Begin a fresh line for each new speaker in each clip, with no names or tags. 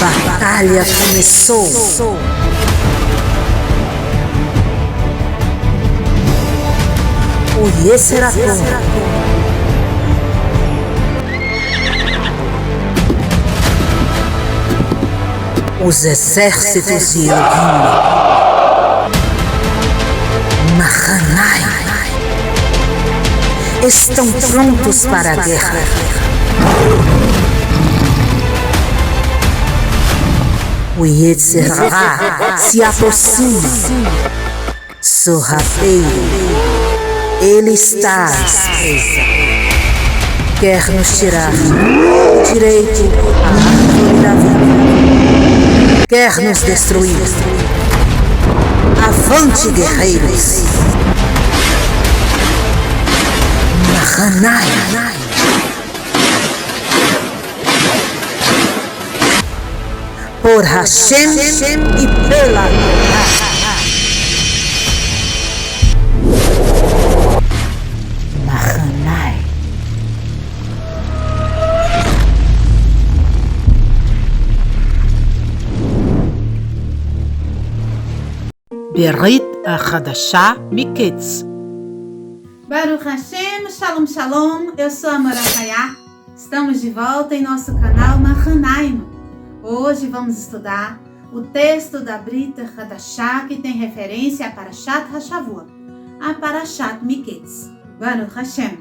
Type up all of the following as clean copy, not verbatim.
batalha começou. O Yeseraton, os exércitos de Elohim, Mahanaim, estão prontos para a guerra. O Yetzirah se aproxima. Sorrateiro, ele está à espreita. Quer nos tirar o direito à árvore da vida. Quer nos destruir. Avante, guerreiros! Mahanaim. Por Hashem e pela Mahanaim.
ברית החדשה מקץ.
Baruch Hashem, Shalom Shalom, eu sou a Morakaya. Estamos de volta em nosso canal Mahanaim. Hoje vamos estudar o texto da Brit Hadashah, que tem referência a Parashat Hashavua, a Parashat Miketz. Baruch Hashem.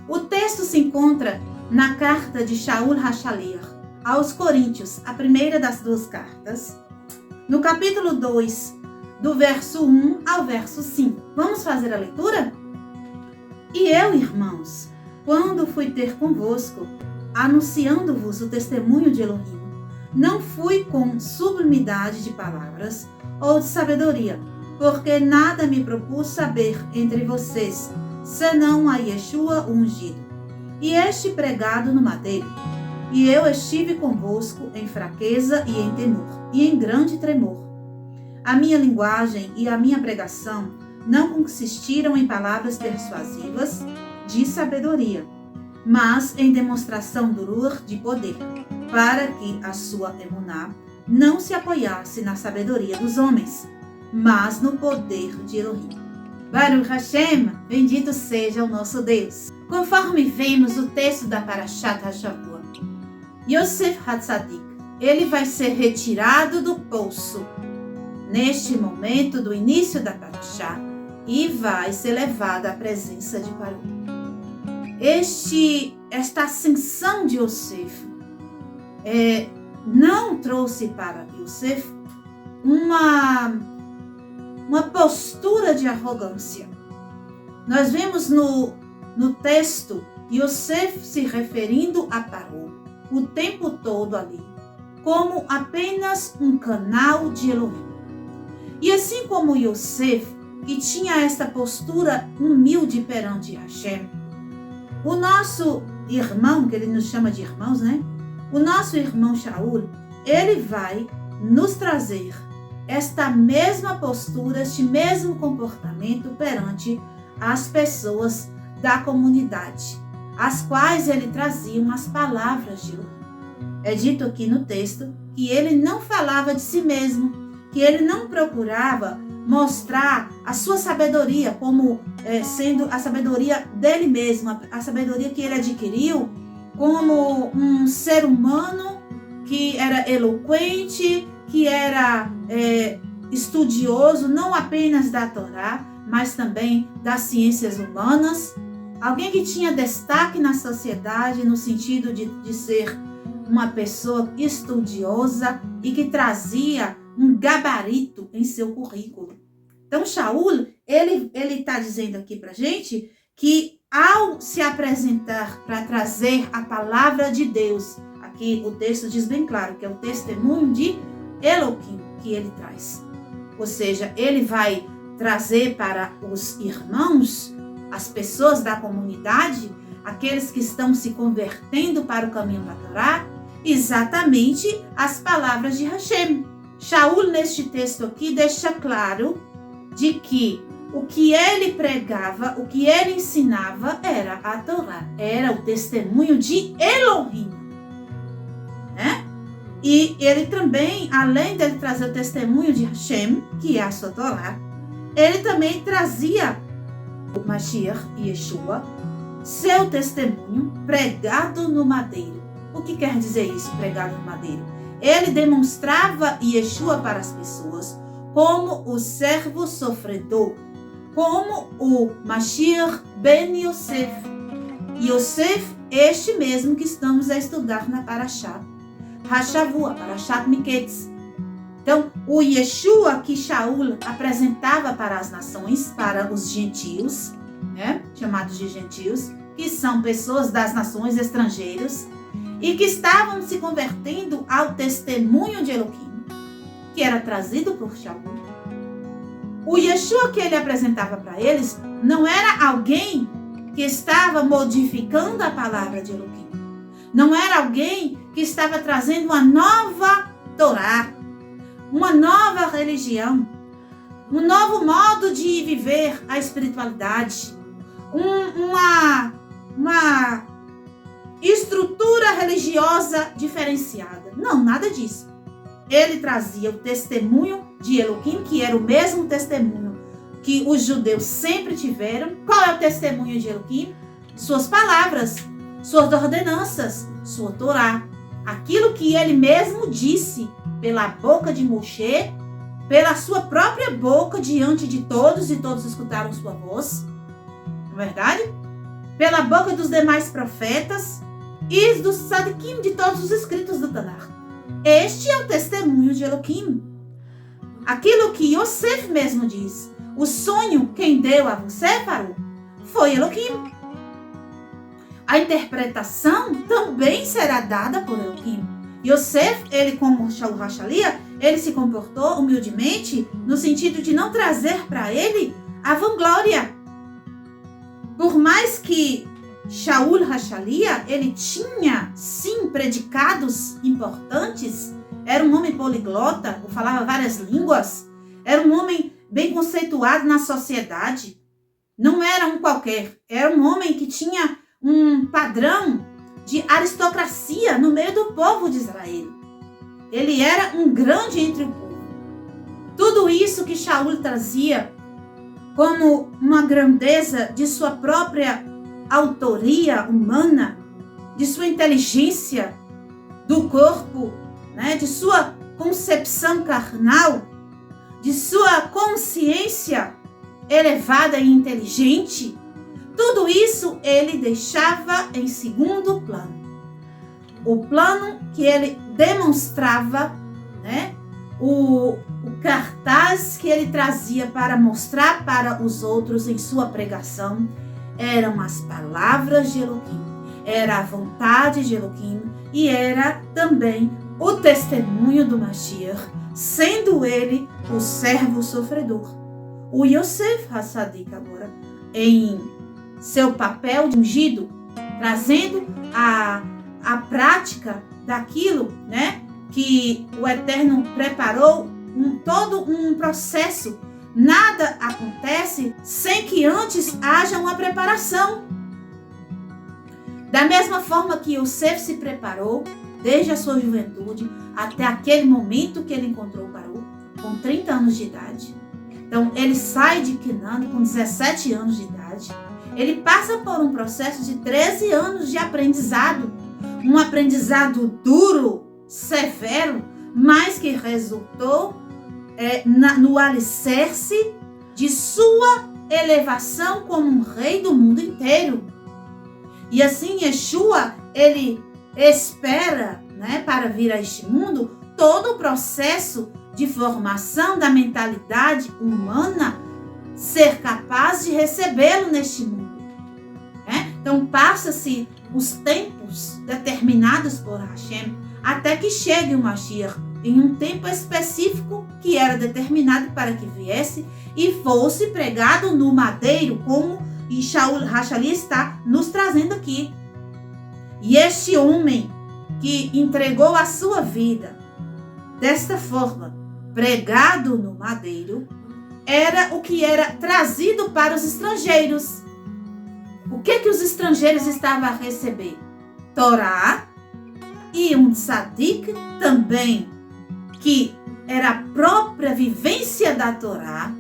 O texto se encontra na carta de Shaul HaShaliach aos Coríntios, a primeira das duas cartas, no capítulo 2, do verso 1 ao verso 5. Vamos fazer a leitura? E eu, irmãos, quando fui ter convosco, anunciando-vos o testemunho de Elohim, não fui com sublimidade de palavras ou de sabedoria, porque nada me propus saber entre vocês, senão a Yeshua ungido, e este pregado no madeiro. E eu estive convosco em fraqueza e em temor, e em grande tremor. A minha linguagem e a minha pregação não consistiram em palavras persuasivas de sabedoria, mas em demonstração do Ruach de poder, para que a sua emuná não se apoiasse na sabedoria dos homens, mas no poder de Elohim. Baruch Hashem, bendito seja o nosso Deus. Conforme vemos o texto da Parashat Hashavua, Yosef Hatzadik, ele vai ser retirado do poço neste momento do início da Parashá e vai ser levado à presença de Paró. Esta ascensão de Yosef não trouxe para Yosef uma postura de arrogância. Nós vemos no texto Yosef se referindo a Paró o tempo todo ali, como apenas um canal de Elohim. E assim como Yosef, que tinha esta postura humilde perante Hashem, o nosso irmão, que ele nos chama de irmãos, né? O nosso irmão Shaul, ele vai nos trazer esta mesma postura, este mesmo comportamento perante as pessoas da comunidade, as quais ele trazia as palavras de Elohim. É dito aqui no texto que ele não falava de si mesmo, que ele não procurava mostrar a sua sabedoria como sendo a sabedoria dele mesmo, a sabedoria que ele adquiriu como um ser humano que era eloquente, que era estudioso não apenas da Torá, mas também das ciências humanas, alguém que tinha destaque na sociedade no sentido de ser uma pessoa estudiosa e que trazia um gabarito em seu currículo. Então, Shaul, ele está dizendo aqui para a gente que ao se apresentar para trazer a palavra de Deus, aqui o texto diz bem claro que é o testemunho de Elohim que ele traz. Ou seja, ele vai trazer para os irmãos, as pessoas da comunidade, aqueles que estão se convertendo para o caminho da Torá, exatamente as palavras de Hashem. Shaul, neste texto aqui, deixa claro de que o que ele pregava, o que ele ensinava era a Torá, era o testemunho de Elohim. E ele também, além dele trazer o testemunho de Hashem, que é a sua Torá, ele também trazia o Mashiach e Yeshua, seu testemunho pregado no madeiro. O que quer dizer isso, pregado no madeiro? Ele demonstrava Yeshua para as pessoas como o servo sofredor, como o Mashiach ben Yosef. Yosef, este mesmo que estamos a estudar na Parashá Hashavua, Parashat Miketz. Então, o Yeshua que Shaul apresentava para as nações, para os gentios, né, chamados de gentios, que são pessoas das nações estrangeiras, e que estavam se convertendo ao testemunho de Elohim, que era trazido por Shaul. O Yeshua que ele apresentava para eles não era alguém que estava modificando a palavra de Elohim. Não era alguém que estava trazendo uma nova Torá, uma nova religião, um novo modo de viver a espiritualidade, uma estrutura religiosa diferenciada. Não, nada disso. Ele trazia o testemunho de Elohim, que era o mesmo testemunho que os judeus sempre tiveram. Qual é o testemunho de Elohim? Suas palavras, suas ordenanças, sua Torá. Aquilo que ele mesmo disse pela boca de Moshe, pela sua própria boca diante de todos, e todos escutaram sua voz. Não é verdade? Pela boca dos demais profetas e dos tzadikim, de todos os escritos do Tanakh. Este é o testemunho de Elohim. Aquilo que Yosef mesmo diz. O sonho quem deu a você, Paró, foi Elohim. A interpretação também será dada por Elohim. Yosef, ele como Shaul Hashalia, ele se comportou humildemente no sentido de não trazer para ele a vanglória. Por mais que Shaul Hashalia, ele tinha sim predicados importantes, era um homem poliglota, falava várias línguas, era um homem bem conceituado na sociedade, não era um qualquer, era um homem que tinha um padrão de aristocracia no meio do povo de Israel. Ele era um grande entre o povo. Tudo isso que Shaul trazia como uma grandeza de sua própria autoria humana, de sua inteligência do corpo, né, de sua concepção carnal, de sua consciência elevada e inteligente, tudo isso ele deixava em segundo plano. O plano que ele demonstrava, né, o cartaz que ele trazia para mostrar para os outros em sua pregação, eram as palavras de Elohim, era a vontade de Elohim e era também o testemunho do Mashiach, sendo ele o servo sofredor. O Yosef Hassadik agora, em seu papel de ungido, trazendo a prática daquilo, né, que o Eterno preparou, todo um processo. Nada acontece sem que antes haja uma preparação. Da mesma forma que Yosef se preparou desde a sua juventude até aquele momento que ele encontrou o Paró, com 30 anos de idade. Então, ele sai de Canaã com 17 anos de idade. Ele passa por um processo de 13 anos de aprendizado. Um aprendizado duro, severo, mas que resultou no alicerce de sua elevação como um rei do mundo inteiro. E assim, Yeshua, ele espera, né, para vir a este mundo, todo o processo de formação da mentalidade humana ser capaz de recebê-lo neste mundo. Né? Então, passa-se os tempos determinados por Hashem até que chegue o Mashiach em um tempo específico que era determinado para que viesse e fosse pregado no madeiro, como Shaul Hashalia está nos trazendo aqui. E este homem que entregou a sua vida desta forma, pregado no madeiro, era o que era trazido para os estrangeiros. O que os estrangeiros estavam a receber? Torá e um tzadik também, que era a própria vivência da Torá,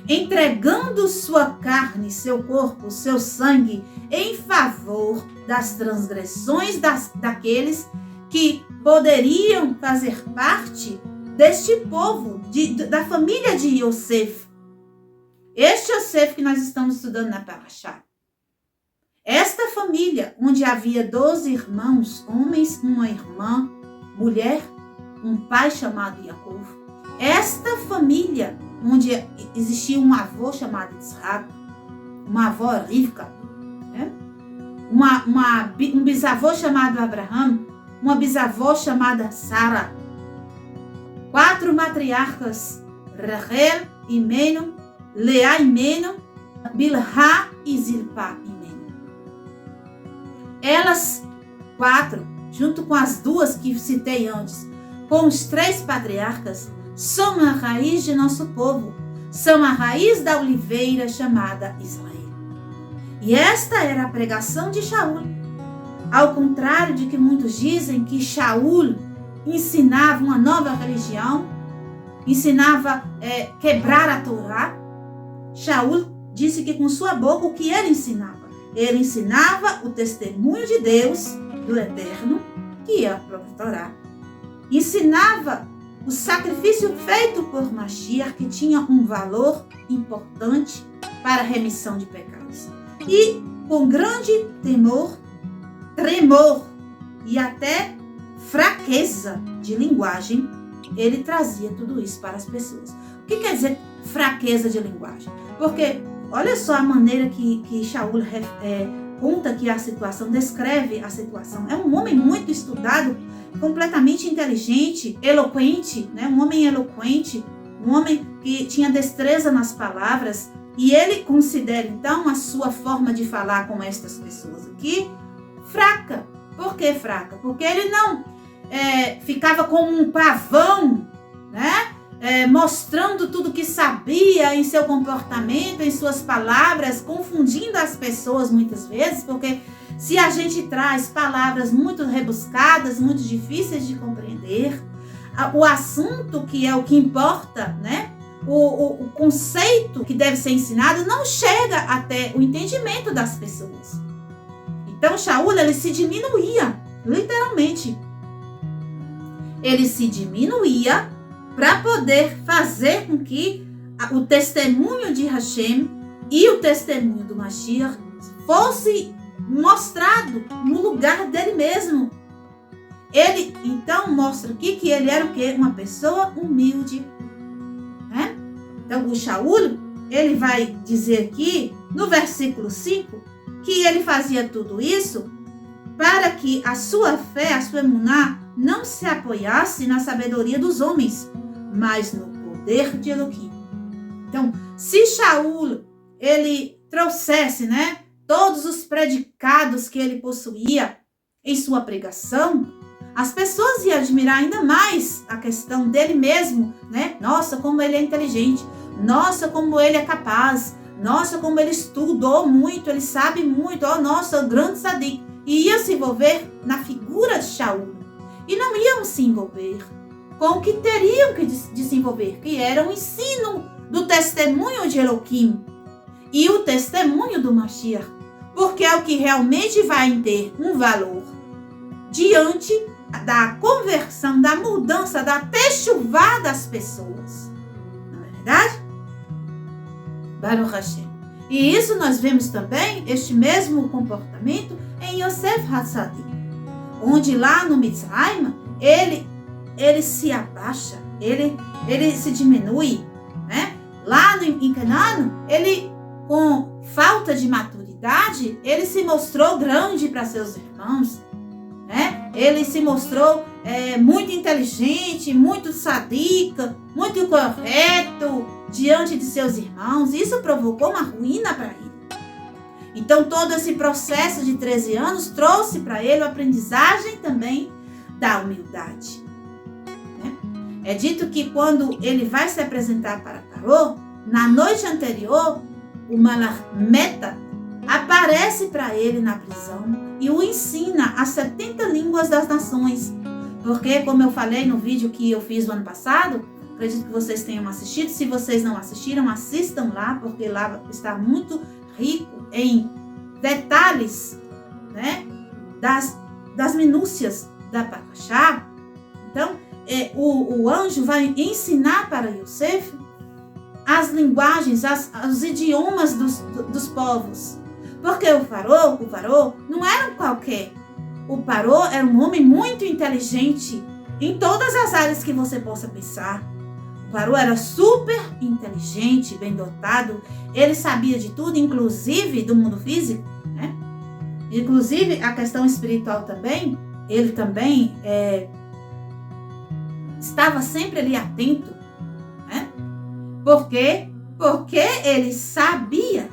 entregando sua carne, seu corpo, seu sangue em favor das transgressões daqueles que poderiam fazer parte deste povo, da família de Yosef. Este Yosef que nós estamos estudando na Parashá. Esta família, onde havia 12 irmãos, homens, uma irmã, mulher, um pai chamado Yaakov. Esta família, onde existia um avô chamado Isaac, uma avó Rivka, né? um bisavô chamado Abraham, uma bisavó chamada Sara, 4 matriarcas, Rachel, Imenu, Leá, Imenu, Bilhá e Zilpá, Imenu. Elas 4, junto com as 2 que citei antes, com os 3 patriarcas, são a raiz de nosso povo, são a raiz da oliveira chamada Israel. E esta era a pregação de Shaul. Ao contrário de que muitos dizem que Shaul ensinava uma nova religião, ensinava quebrar a Torá, Shaul disse que com sua boca o que ele ensinava? Ele ensinava o testemunho de Deus, do Eterno, que é a própria Torá. Ensinava o sacrifício feito por Mashiach, que tinha um valor importante para a remissão de pecados. E com grande temor, tremor e até fraqueza de linguagem, ele trazia tudo isso para as pessoas. O que quer dizer fraqueza de linguagem? Porque olha só a maneira que Shaul conta que a situação, descreve a situação. É um homem muito estudado, completamente inteligente, eloquente, né? Um homem eloquente, um homem que tinha destreza nas palavras, e ele considera então a sua forma de falar com estas pessoas aqui fraca. Por que fraca? Porque ele não ficava como um pavão, né? Mostrando tudo que sabia em seu comportamento, em suas palavras, confundindo as pessoas muitas vezes, porque se a gente traz palavras muito rebuscadas, muito difíceis de compreender, o assunto que é o que importa, né? O conceito que deve ser ensinado não chega até o entendimento das pessoas. Então Shaul, ele se diminuía, literalmente. Ele se diminuía para poder fazer com que o testemunho de Hashem e o testemunho do Mashiach fosse mostrado no lugar dele mesmo. Ele então mostra aqui que ele era o quê? Uma pessoa humilde, né? Então o Shaul, ele vai dizer aqui no versículo 5 que ele fazia tudo isso para que a sua fé, a sua emuná, não se apoiasse na sabedoria dos homens, mas no poder de Elohim. Então, se Shaul, ele trouxesse, né, todos os predicados que ele possuía em sua pregação, as pessoas iam admirar ainda mais a questão dele mesmo, né? Nossa, como ele é inteligente. Nossa, como ele é capaz. Nossa, como ele estudou muito, ele sabe muito. Oh, nossa, grande tzadik. E ia se envolver na figura de Shaul. E não iam se envolver com o que teriam que desenvolver, que era o ensino do testemunho de Elohim e o testemunho do Mashiach, porque é o que realmente vai ter um valor diante da conversão, da mudança, da techuvá das pessoas. Não é verdade? Baruch Hashem. E isso nós vemos também, este mesmo comportamento, em Yosef Hatzadik, onde lá no Mitzrayim, ele se abaixa, ele se diminui, né? Lá em Canaã, ele, com falta de maturidade, ele se mostrou grande para seus irmãos, né? Ele se mostrou muito inteligente, muito sadica, muito correto diante de seus irmãos. Isso provocou uma ruína para ele. Então, todo esse processo de 13 anos trouxe para ele a aprendizagem também da humildade. Né? É dito que quando ele vai se apresentar para Paró, na noite anterior, o Malach Meta aparece para ele na prisão e o ensina as 70 línguas línguas das nações. Porque, como eu falei no vídeo que eu fiz no ano passado, acredito que vocês tenham assistido. Se vocês não assistiram, assistam lá, porque lá está muito rico em detalhes, né, das minúcias da Parashá. Então, o anjo vai ensinar para Yosef as linguagens, os idiomas dos povos. Porque o Paró não era um qualquer. O Paró era um homem muito inteligente em todas as áreas que você possa pensar. O Paró era super inteligente, bem dotado. Ele sabia de tudo, inclusive do mundo físico, né? Inclusive a questão espiritual também. Ele também estava sempre ali atento, né? Por quê? Porque ele sabia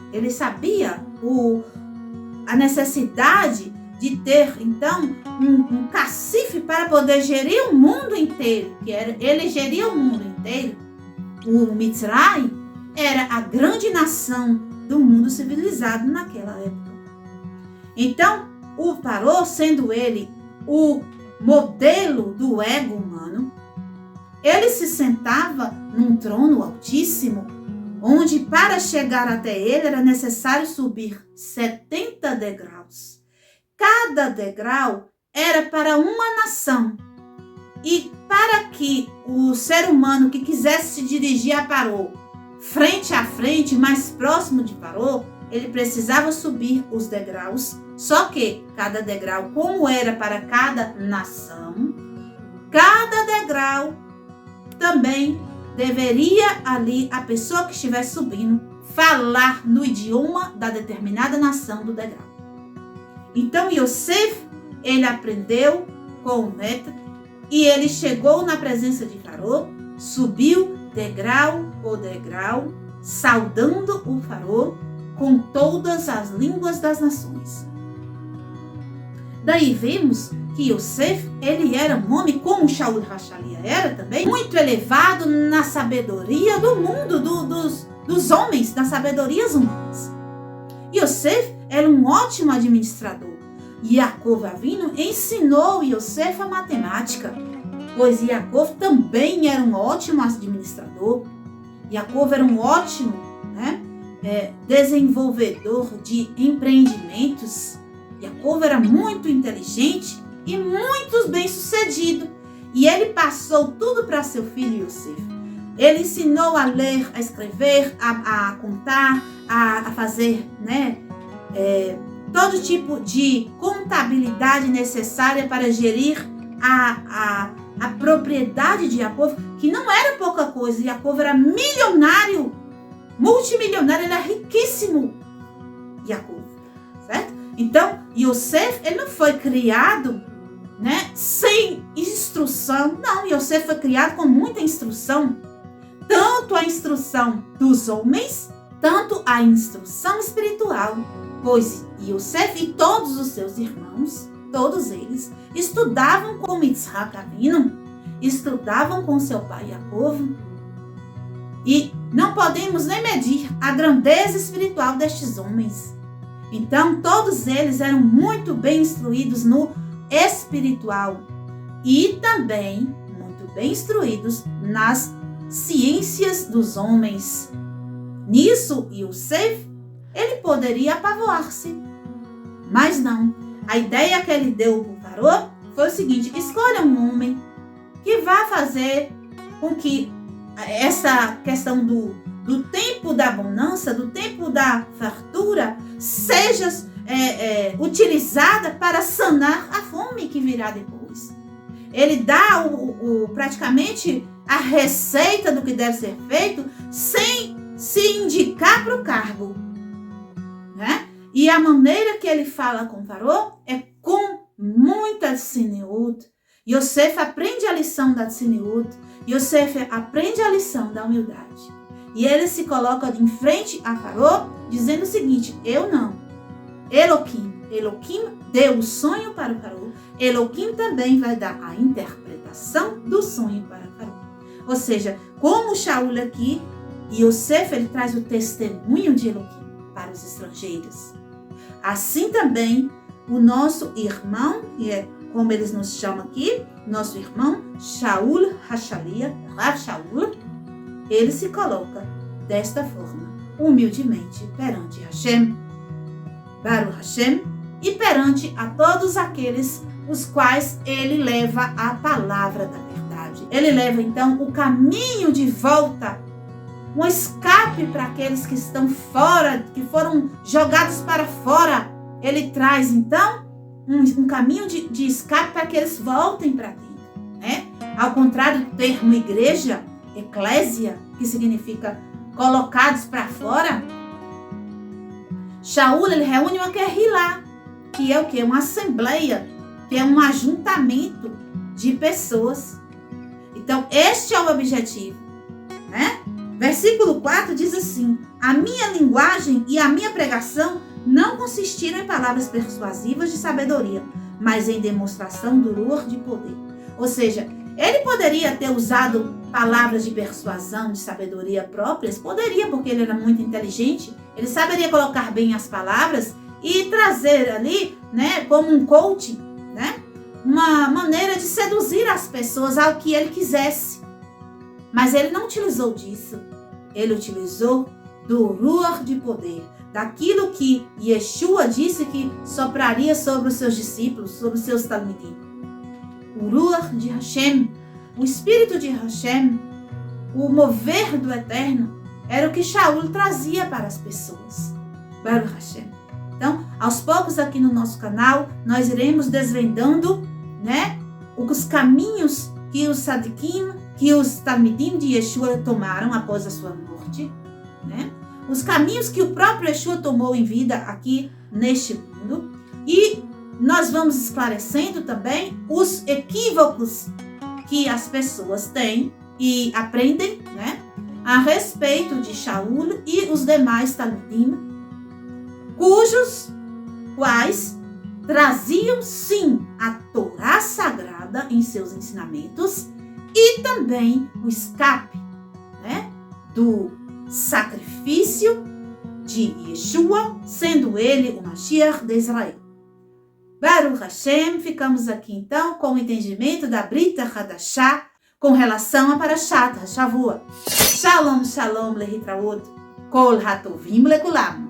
a necessidade de ter, então, um cacife para poder gerir o mundo inteiro. Ele geria o mundo inteiro. O Mitzrayim era a grande nação do mundo civilizado naquela época. Então, o Paró, sendo ele o modelo do ego humano, ele se sentava num trono altíssimo, onde para chegar até ele era necessário subir 70 degraus. Cada degrau era para uma nação. E para que o ser humano que quisesse se dirigir a Paró, frente a frente, mais próximo de Paró, ele precisava subir os degraus. Só que cada degrau, como era para cada nação, cada degrau também deveria ali a pessoa que estivesse subindo falar no idioma da determinada nação do degrau. Então Yosef, ele aprendeu com o método e ele chegou na presença de Faraó, subiu degrau por degrau, saudando o Faraó com todas as línguas das nações. Daí vimos que Yosef, ele era um homem, como Shaul Hashalia era também, muito elevado na sabedoria do mundo, dos homens, das sabedorias humanas. Yosef era um ótimo administrador. Yaakov Avinu ensinou Yosef a matemática, pois Yaakov também era um ótimo administrador. Yaakov era um ótimo, desenvolvedor de empreendimentos. Yaakov era muito inteligente e muito bem-sucedido. E ele passou tudo para seu filho Yosef. Ele ensinou a ler, a escrever, a contar, a fazer, todo tipo de contabilidade necessária para gerir a propriedade de Yaakov, que não era pouca coisa. Yaakov era milionário, multimilionário, ele era riquíssimo. Yaakov, certo? Então, Yosef, ele não foi criado, sem instrução. Não, Yosef foi criado com muita instrução. Tanto a instrução dos homens, tanto a instrução espiritual. Pois Yosef e todos os seus irmãos, todos eles, estudavam com Yitzhak Avinu, estudavam com seu pai Yaakov. E não podemos nem medir a grandeza espiritual destes homens. Então, todos eles eram muito bem instruídos no espiritual e também muito bem instruídos nas ciências dos homens. Nisso, Yosef, ele poderia apavorar-se, mas não. A ideia que ele deu para o Faraó foi o seguinte: escolha um homem que vá fazer com que essa questão do tempo da bonança, do tempo da fartura, seja utilizada para sanar a fome que virá depois. Ele dá praticamente a receita do que deve ser feito sem se indicar para o cargo. E a maneira que ele fala com o Faraó é com muita tzniut. Yosef aprende a lição da tzniut. Yosef aprende a lição da humildade. E ele se coloca em frente a Faraó, dizendo o seguinte: eu não. Elohim deu o sonho para o Faraó. Elohim também vai dar a interpretação do sonho para o Faraó. Ou seja, como Shaul aqui, Yosef, ele traz o testemunho de Elohim para os estrangeiros. Assim também, o nosso irmão, que é como eles nos chamam aqui, nosso irmão Shaul Hashalia, Rav Shaul, ele se coloca desta forma, humildemente perante Hashem, Baruch Hashem, e perante a todos aqueles os quais ele leva a palavra da verdade. Ele leva então o caminho de volta, um escape para aqueles que estão fora, que foram jogados para fora. Ele traz então um caminho de escape para que eles voltem para dentro, né? Ao contrário do termo igreja, eclésia, que significa colocados para fora, Shaul, ele reúne uma querrilá, que é o quê? Uma assembleia, que é um ajuntamento de pessoas. Então, este é o objetivo, né? Versículo 4 diz assim: a minha linguagem e a minha pregação não consistiram em palavras persuasivas de sabedoria, mas em demonstração do ruach de poder. Ou seja, ele poderia ter usado palavras de persuasão, de sabedoria próprias, poderia, porque ele era muito inteligente, ele saberia colocar bem as palavras e trazer ali, né, como um coaching, né, uma maneira de seduzir as pessoas ao que ele quisesse. Mas ele não utilizou disso, ele utilizou do ruach de poder, daquilo que Yeshua disse que sopraria sobre os seus discípulos, sobre os seus talmidim. O ruach de Hashem, o espírito de Hashem, o mover do eterno, era o que Shaul trazia para as pessoas. Baruch Hashem. Então, aos poucos aqui no nosso canal, nós iremos desvendando, né, os caminhos que os sadikim, que os talmidim de Yeshua tomaram após a sua morte, né? Os caminhos que o próprio Yeshua tomou em vida aqui neste mundo. E nós vamos esclarecendo também os equívocos que as pessoas têm e aprendem, né, a respeito de Shaul e os demais talmidim, quais traziam sim a Torá sagrada em seus ensinamentos e também o escape, né, do sacrifício de Yeshua, sendo ele o Mashiach de Israel. Baruch Hashem, ficamos aqui então com o entendimento da Brit Hadashah com relação a Parashat Hashavua. Shalom, shalom, lehitraot, kol hatovim lekulam.